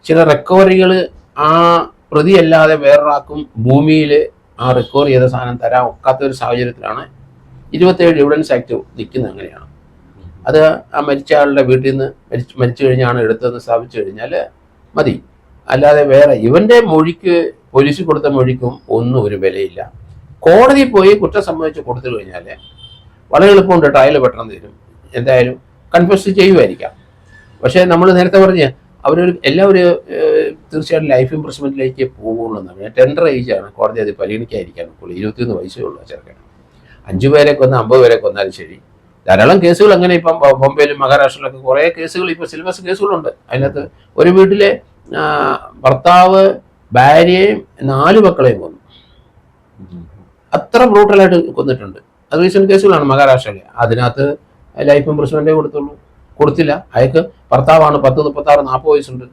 ചില റിക്കവറികൾ ആ പ്രതിയല്ലാതെ വേറൊരാൾക്കും ഭൂമിയിൽ ആ റിക്കവർ ചെയ്ത സാധനം തരാൻ ഒക്കാത്ത ഒരു സാഹചര്യത്തിലാണ് 27 എവിഡൻസ് ആക്ട് നിൽക്കുന്നത്. അങ്ങനെയാണ് അത് ആ മരിച്ച ആളുടെ വീട്ടിൽ നിന്ന് മരിച്ചു കഴിഞ്ഞാണ് എടുത്തതെന്ന് സ്ഥാപിച്ചു കഴിഞ്ഞാൽ മതി. അല്ലാതെ വേറെ ഇവൻ്റെ മൊഴിക്ക്, പോലീസ് കൊടുത്ത മൊഴിക്കും ഒന്നും ഒരു വിലയില്ല. കോടതി പോയി കുറ്റം സംബന്ധിച്ച് കൊടുത്തു കഴിഞ്ഞാൽ വളരെ എളുപ്പമുണ്ട്, ട്രയൽ പെട്ടെന്ന് തരും. എന്തായാലും കൺഫ്യൂസ് ചെയ്യുമായിരിക്കാം. പക്ഷേ നമ്മൾ നേരത്തെ പറഞ്ഞ് എല്ലാവരും തീർച്ചയായിട്ടും ലൈഫ് ഇംപ്രസ്മെൻറ്റിലേക്ക് പോകുള്ളൂ എന്നാണ്. ടെൻഡർ ഏജാണ് കോടതി അത് പരിഗണിക്കാതിരിക്കാൻ ഒക്കുള്ളൂ. 21 വയസ്സേ ഉള്ളൂ ചെറുക്കൻ. 5 പേരെ കൊന്ന് 50 പേരെ കൊന്നാലും ശരി. ധാരാളം കേസുകൾ അങ്ങനെ ഇപ്പം ബോംബെയിലും മഹാരാഷ്ട്രയിലൊക്കെ കുറേ കേസുകൾ, ഇപ്പോൾ സിലബസ് കേസുകളുണ്ട്. അതിനകത്ത് ഒരു വീട്ടിലെ ഭർത്താവ് ഭാര്യയെയും 4 മക്കളെയും കൊന്നു. അത്ര ബ്രൂട്ടലായിട്ട് കൊന്നിട്ടുണ്ട്. അത് റീസെൻറ്റ് കേസുകളാണ് മഹാരാഷ്ട്രയിൽ. അതിനകത്ത് ലൈഫ് ഇംപ്രസ്മെൻറ്റേ കൊടുത്തില്ല. അയാൾക്ക് ഭർത്താവാണ് 10, 36, 40 വയസ്സുണ്ട്.